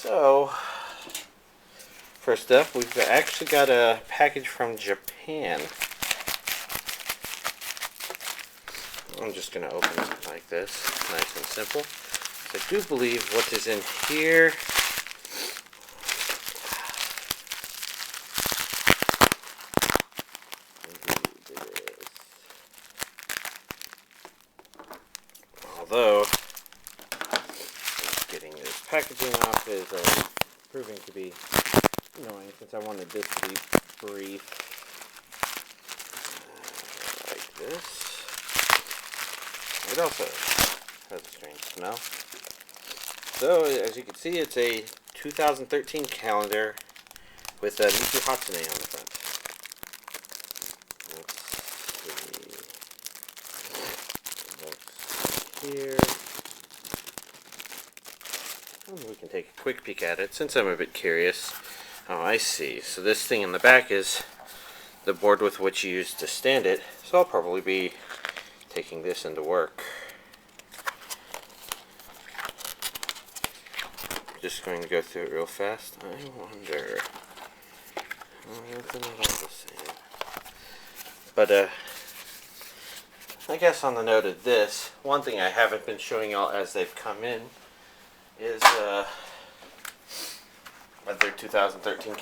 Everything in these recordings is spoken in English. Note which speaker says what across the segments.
Speaker 1: So, first up, we've actually got a package from Japan. I'm just going to open it like this, nice and simple. So I do believe what is in here although getting this packaging off is proving to be annoying since I wanted this to be brief like this. It also has a strange smell. So as you can see, it's a 2013 calendar with Miku Hatsune on the front. Let's see. Here. We can take a quick peek at it since I'm a bit curious. Oh, I see. So this thing in the back is the board with which you use to stand it. So I'll probably be taking this into work. Just going to go through it real fast. I wonder. It's not all the same. But I guess on the note of this, one thing I haven't been showing y'all as they've come in is other 2013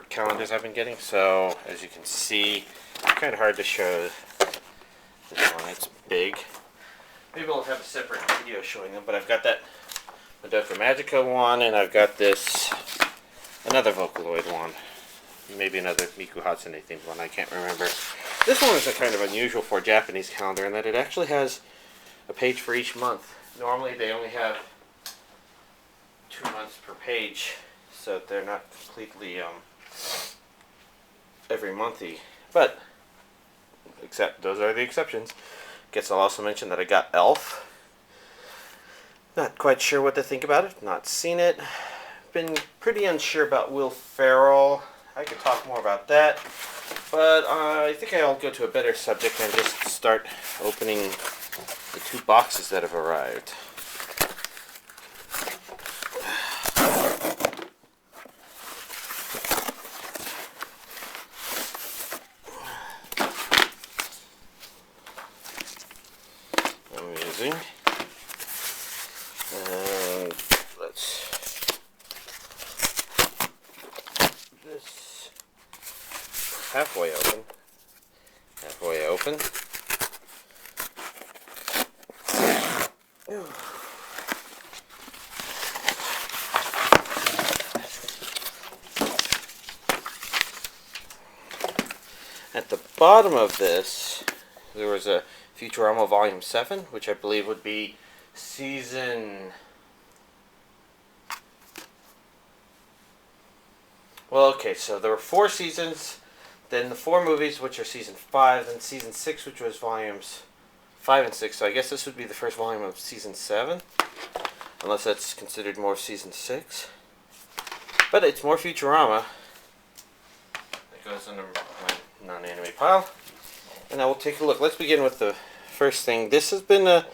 Speaker 1: calendars I've been getting. So as you can see, it's kind of hard to show this one. It's big. Maybe I'll have a separate video showing them. But I've got that Madoka Magica one, and I've got this another Vocaloid one. Maybe another Miku Hatsune themed one. I can't remember. This one is a kind of unusual for a Japanese calendar in that it actually has a page for each month. Normally they only have 2 months per page, so they're not completely every monthy. But except those are the exceptions. Guess I'll also mention that I got Elf. Not quite sure what to think about it. Not seen it. Been pretty unsure about Will Ferrell. I could talk more about that. But I think I'll go to a better subject and just start opening the 2 boxes that have arrived. Amazing. And this halfway open. Halfway open. At the bottom of this, there was a Futurama Volume 7, which I believe would be season... Well, okay, so there were 4 seasons, then the 4 movies, which are season 5, then season 6, which was volumes 5 and 6. So I guess this would be the first volume of season 7, unless that's considered more season 6. But it's more Futurama. That goes under my non-anime pile. And I will take a look. Let's begin with the first thing. This has been I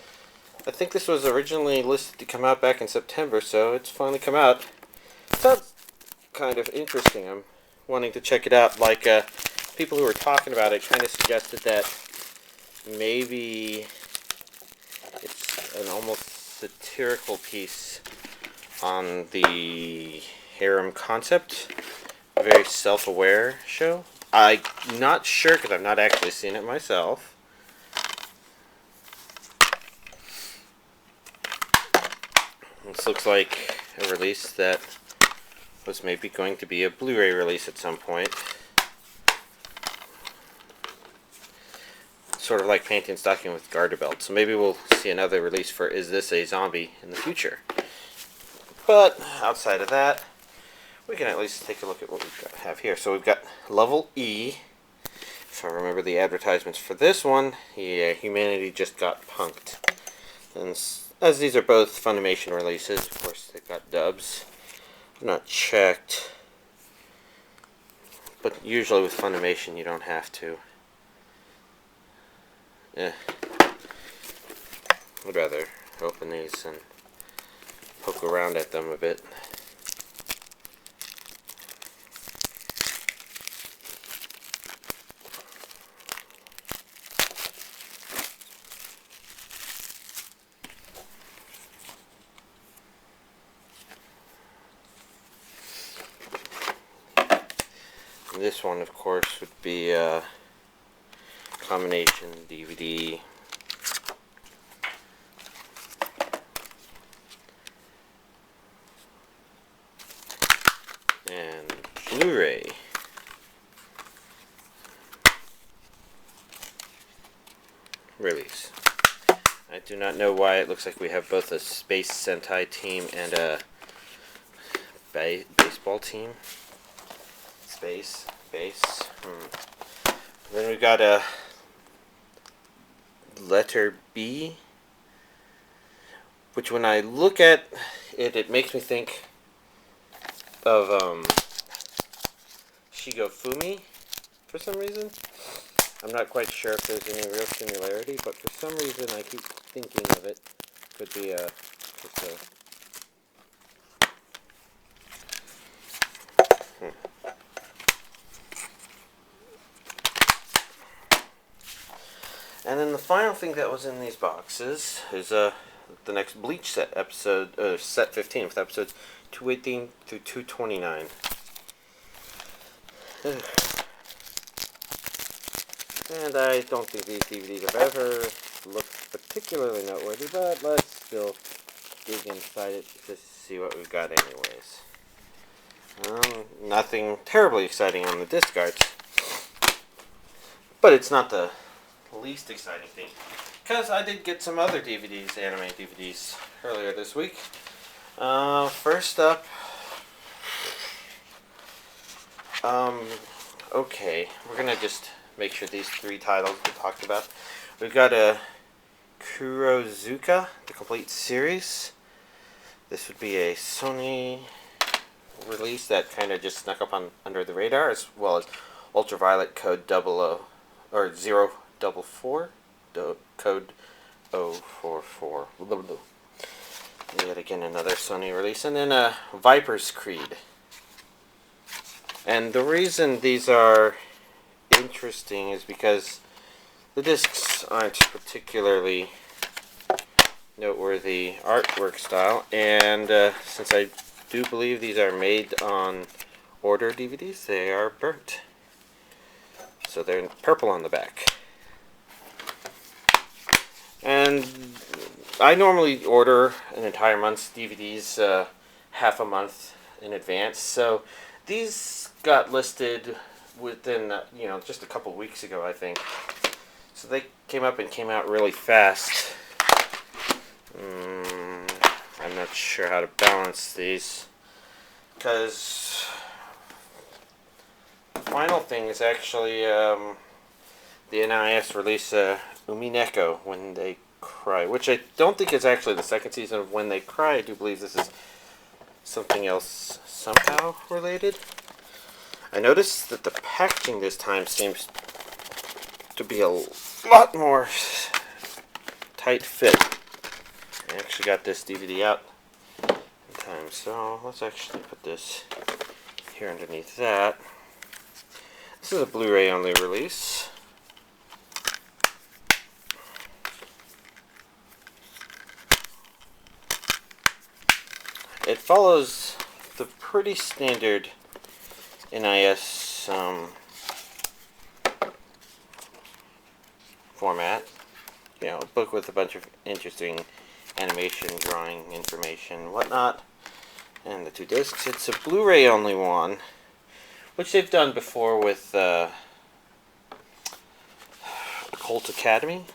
Speaker 1: think this was originally listed to come out back in September, so it's finally come out. Sounds kind of interesting. I'm wanting to check it out. Like people who were talking about it kind of suggested that maybe it's an almost satirical piece on the harem concept. A very self-aware show. I'm not sure because I've not actually seen it myself. This looks like a release that was maybe going to be a Blu-ray release at some point. Sort of like Panty & Stocking with Garter Belt. So maybe we'll see another release for Is This a Zombie in the future. But outside of that, we can at least take a look at what we have here. So we've got Level E. If I remember the advertisements for this one, yeah, Humanity just got punked. And as these are both Funimation releases, of course they've got dubs. I've not checked, but usually with Funimation you don't have to. I'd rather open these and poke around at them a bit. And this one, of course, would be combination DVD. And Blu-ray. Release. I do not know why it looks like we have both a Space Sentai team and a baseball team. Base. Then we've got a letter B, which when I look at it, it makes me think of Shigo Fumi for some reason. I'm not quite sure if there's any real similarity, but for some reason I keep thinking of it. Could be just a And then the final thing that was in these boxes is the next Bleach set episode, set 15, with episodes 218 through 229. And I don't think these DVDs have ever looked particularly noteworthy, but let's still dig inside it to see what we've got anyways. Nothing terribly exciting on the disc arts, but it's not the least exciting thing, because I did get some other DVDs, anime DVDs, earlier this week. First up, okay, we're gonna just make sure these three titles we talked about. We've got a Kurozuka, the complete series. This would be a Sony release that kind of just snuck up on under the radar, as well as Ultraviolet Code 00 or 044 Code 044. Yet again another Sony release, and then a Viper's Creed. And the reason these are interesting is because the discs aren't particularly noteworthy artwork style, and since I do believe these are made on order DVDs, they are burnt. So they're purple on the back. And I normally order an entire month's DVDs half a month in advance, so these got listed within just a couple weeks ago, I think. So they came out really fast. I'm not sure how to balance these, because the final thing is actually the NIS release Umineko, When They Cry, which I don't think is actually the second season of When They Cry. I do believe this is something else somehow related. I noticed that the packaging this time seems to be a lot more tight fit. I actually got this DVD out in time, so let's actually put this here underneath that. This is a Blu-ray only release. It follows the pretty standard NIS format. A book with a bunch of interesting animation, drawing information, whatnot, and the two discs. It's a Blu-ray only one, which they've done before with Cult Academy.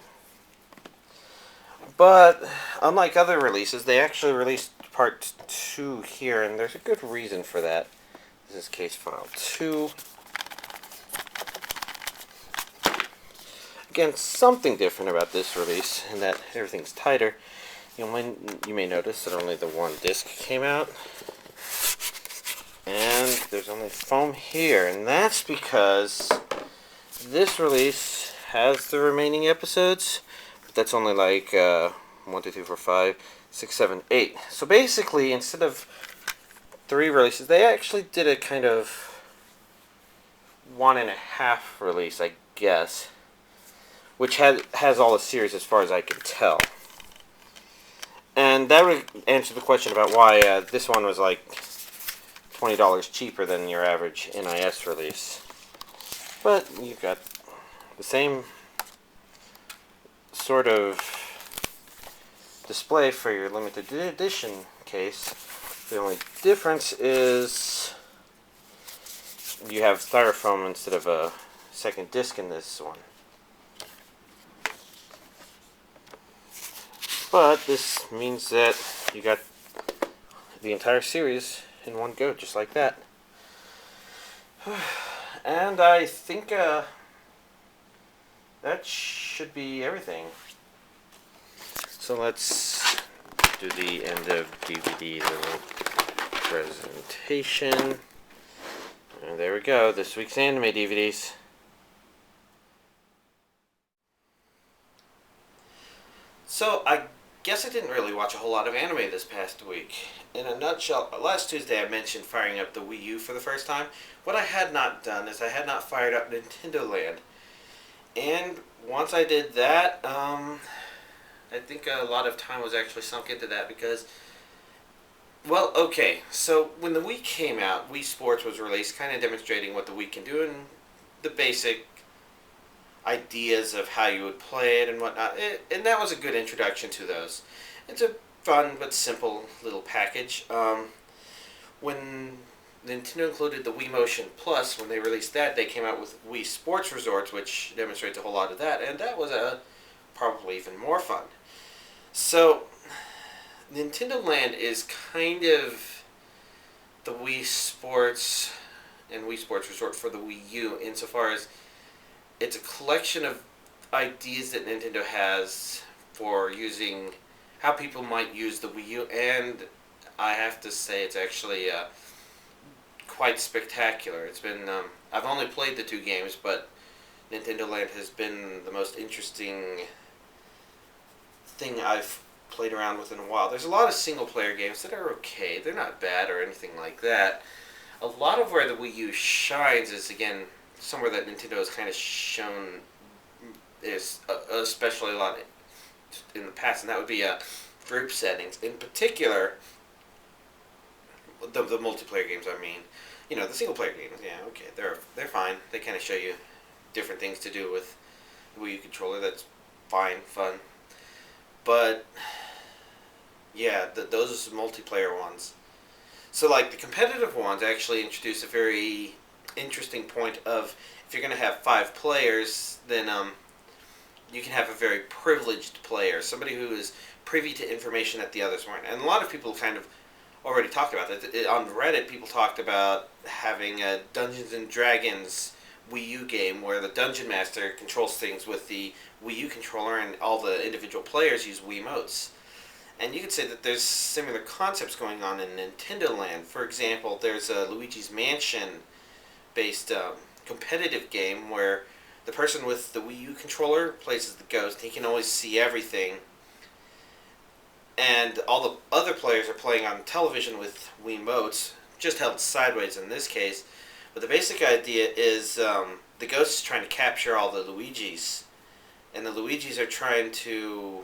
Speaker 1: But unlike other releases, they actually released part 2 here, and there's a good reason for that. This is case file 2. Again, something different about this release, in that everything's tighter. You may notice that only the one disc came out, and there's only foam here, and that's because this release has the remaining episodes, but that's only like 1, 2, 3, 4, 5, 6, 7, 8. So basically, instead of 3 releases, they actually did a kind of 1.5 release, I guess, which has all the series as far as I can tell. And that would answer the question about why this one was like $20 cheaper than your average NIS release. But you got the same sort of display for your limited edition case. The only difference is you have styrofoam instead of a second disc in this one. But this means that you got the entire series in one go, just like that. And I think that should be everything. So let's do the end of DVD little presentation. And there we go, this week's anime DVDs. So I guess I didn't really watch a whole lot of anime this past week. In a nutshell, last Tuesday I mentioned firing up the Wii U for the first time. What I had not done is I had not fired up Nintendo Land. And once I did that, I think a lot of time was actually sunk into that because, well, okay, so when the Wii came out, Wii Sports was released, kind of demonstrating what the Wii can do and the basic ideas of how you would play it and whatnot, and that was a good introduction to those. It's a fun but simple little package. When Nintendo included the Wii Motion Plus, when they released that, they came out with Wii Sports Resorts, which demonstrates a whole lot of that, and that was probably even more fun. So, Nintendo Land is kind of the Wii Sports and Wii Sports Resort for the Wii U, insofar as it's a collection of ideas that Nintendo has for using how people might use the Wii U, and I have to say it's actually quite spectacular. It's been I've only played the 2 games, but Nintendo Land has been the most interesting thing I've played around with in a while. There's a lot of single-player games that are okay. They're not bad or anything like that. A lot of where the Wii U shines is, again, somewhere that Nintendo has kind of shown is especially a lot in the past, and that would be group settings. In particular, the multiplayer games, I mean. You know, the single-player games, yeah, okay, they're fine. They kind of show you different things to do with the Wii U controller. That's fine, fun. But, yeah, those multiplayer ones. So, like, the competitive ones actually introduce a very interesting point of, if you're going to have 5 players, then you can have a very privileged player, somebody who is privy to information that the others weren't. And a lot of people kind of already talked about that. On Reddit, people talked about having a Dungeons and Dragons Wii U game where the Dungeon Master controls things with the Wii U controller and all the individual players use Wiimotes. And you could say that there's similar concepts going on in Nintendo Land. For example, there's a Luigi's Mansion based competitive game where the person with the Wii U controller plays as the ghost. He can always see everything. And all the other players are playing on television with Wiimotes, just held sideways in this case. But the basic idea is the ghost is trying to capture all the Luigis. And the Luigis are trying to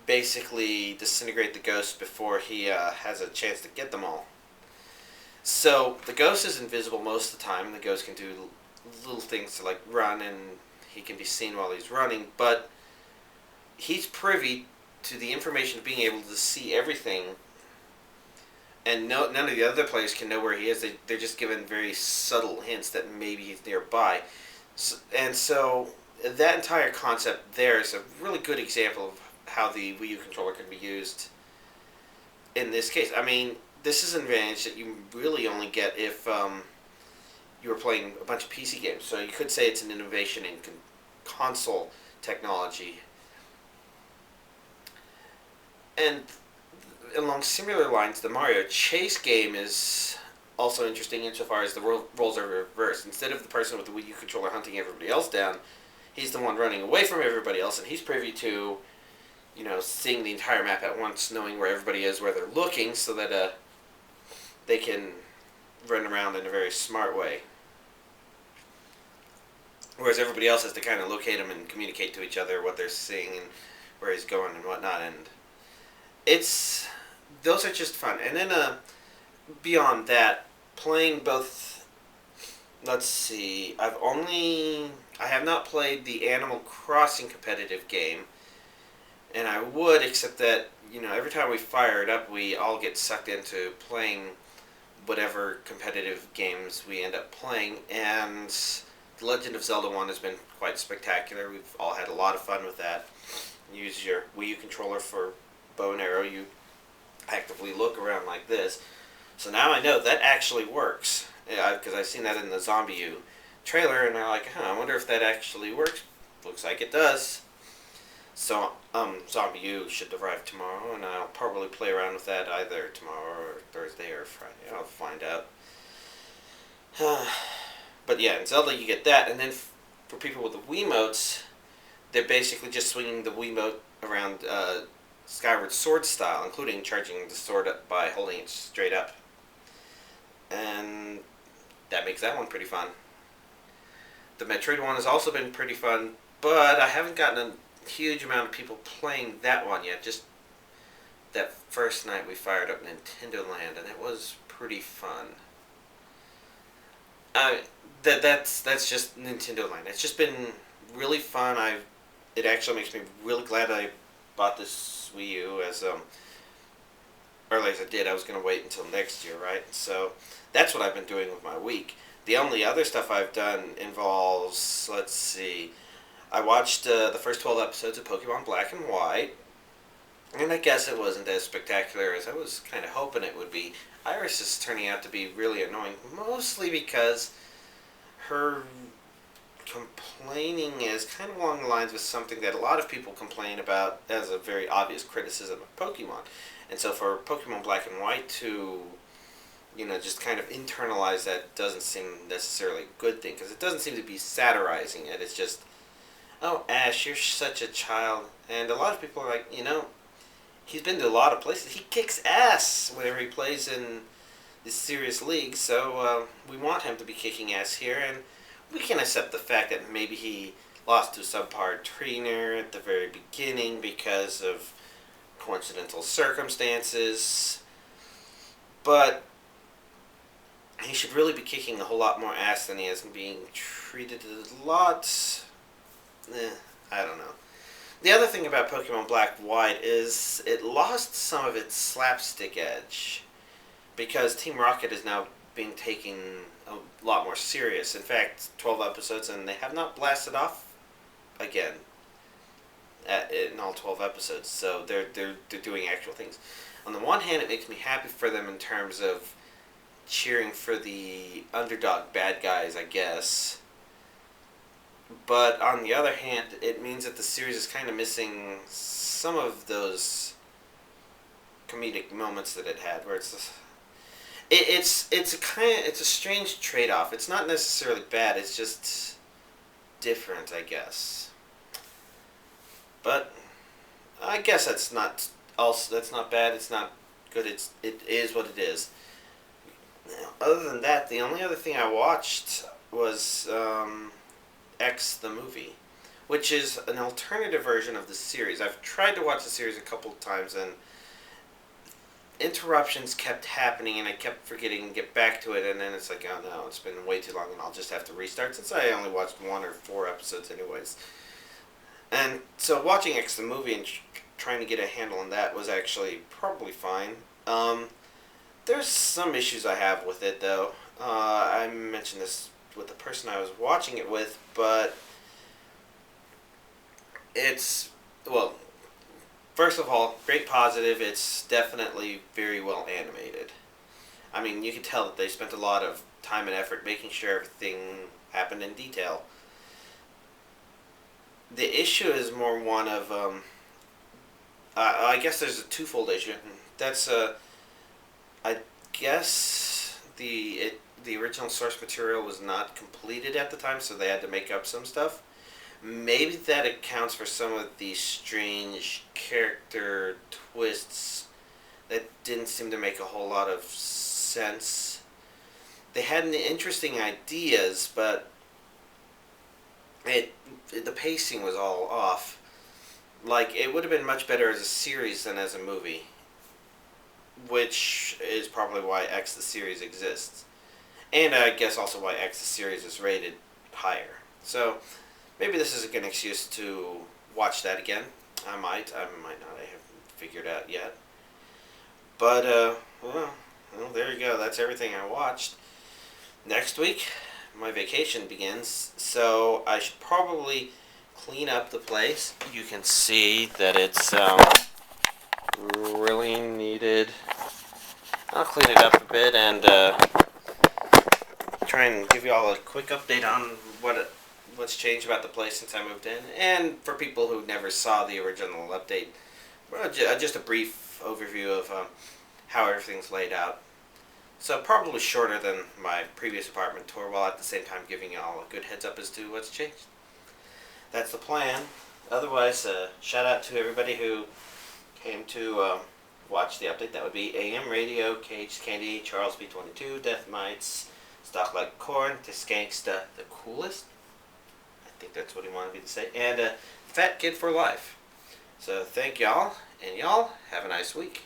Speaker 1: basically disintegrate the ghost before he has a chance to get them all. So the ghost is invisible most of the time. The ghost can do little things to like run, and he can be seen while he's running, but he's privy to the information of being able to see everything, and none of the other players can know where he is. They're just given very subtle hints that maybe he's nearby. So that entire concept there is a really good example of how the Wii U controller can be used in this case. I mean, this is an advantage that you really only get if you were playing a bunch of PC games. So you could say it's an innovation in console technology. And along similar lines, the Mario Chase game is also interesting insofar as the roles are reversed. Instead of the person with the Wii U controller hunting everybody else down, he's the one running away from everybody else, and he's privy to, you know, seeing the entire map at once, knowing where everybody is, where they're looking, so that they can run around in a very smart way. Whereas everybody else has to kind of locate him and communicate to each other what they're seeing and where he's going and whatnot. And those are just fun. And then beyond that, playing both let's see. I have not played the Animal Crossing competitive game, and I would, except that every time we fire it up, we all get sucked into playing whatever competitive games we end up playing, and the Legend of Zelda one has been quite spectacular. We've all had a lot of fun with that. You use your Wii U controller for bow and arrow. You actively look around like this. So now I know that actually works, because I've seen that in the Zombie U trailer, and they're like, I wonder if that actually works. Looks like it does. So, Zombie U should arrive tomorrow, and I'll probably play around with that either tomorrow or Thursday or Friday. I'll find out. But yeah, in Zelda you get that, and then for people with the Wiimotes, they're basically just swinging the Wiimote around Skyward Sword style, including charging the sword up by holding it straight up. And that makes that one pretty fun. The Metroid one has also been pretty fun, but I haven't gotten a huge amount of people playing that one yet. Just that first night we fired up Nintendo Land, and it was pretty fun. That's just Nintendo Land. It's just been really fun. It actually makes me really glad I bought this Wii U or as I did. I was going to wait until next year, right? So that's what I've been doing with my week. The only other stuff I've done involves, let's see, I watched the first 12 episodes of Pokemon Black and White, and I guess it wasn't as spectacular as I was kind of hoping it would be. Iris is turning out to be really annoying, mostly because her complaining is kind of along the lines with something that a lot of people complain about as a very obvious criticism of Pokemon. And so for Pokemon Black and White to, just kind of internalize that doesn't seem necessarily a good thing, because it doesn't seem to be satirizing it. It's just, oh, Ash, you're such a child. And a lot of people are like, he's been to a lot of places. He kicks ass whenever he plays in this serious league, so we want him to be kicking ass here, and we can accept the fact that maybe he lost to a subpar trainer at the very beginning because of coincidental circumstances, but he should really be kicking a whole lot more ass than he is and being treated a lot. I don't know. The other thing about Pokemon Black and White is it lost some of its slapstick edge, because Team Rocket is now being taken a lot more serious. In fact, 12 episodes, and they have not blasted off again in all 12 episodes. So they're doing actual things. On the one hand, it makes me happy for them in terms of cheering for the underdog bad guys, I guess. But on the other hand, it means that the series is kind of missing some of those comedic moments that it had, where it's a strange trade-off. It's not necessarily bad. It's just different, I guess. But I guess that's not bad. It's not good. It is what it is. Now, other than that, the only other thing I watched was X the movie, which is an alternative version of the series. I've tried to watch the series a couple of times, and interruptions kept happening, and I kept forgetting to get back to it, and then it's like, oh no, it's been way too long, and I'll just have to restart, since I only watched 1 or 4 episodes anyways. And so watching X the movie and trying to get a handle on that was actually probably fine. There's some issues I have with it, though. I mentioned this with the person I was watching it with, but it's, well, first of all, great positive. It's definitely very well animated. I mean, you can tell that they spent a lot of time and effort making sure everything happened in detail. The issue is more one of, I guess there's a twofold issue. That's, I guess the original source material was not completed at the time, so they had to make up some stuff. Maybe that accounts for some of the strange character twists that didn't seem to make a whole lot of sense. They had interesting ideas, but the pacing was all off. Like, it would have been much better as a series than as a movie, which is probably why X the series exists. And I guess also why X's series is rated higher. So maybe this is a good excuse to watch that again. I might not. I haven't figured out yet. But, well, there you go. That's everything I watched. Next week, my vacation begins, so I should probably clean up the place. You can see that it's really needed. I'll clean it up a bit and try and give you all a quick update on what's changed about the place since I moved in. And for people who never saw the original update, well, just a brief overview of how everything's laid out. So probably shorter than my previous apartment tour, while at the same time giving you all a good heads up as to what's changed. That's the plan. Otherwise, shout out to everybody who came to watch the update. That would be AM Radio, Caged Candy, Charles B22, Death Mites, Stock Like Corn, Tisganksta, the coolest. I think that's what he wanted me to say. And Fat Kid for Life. So thank y'all, and y'all have a nice week.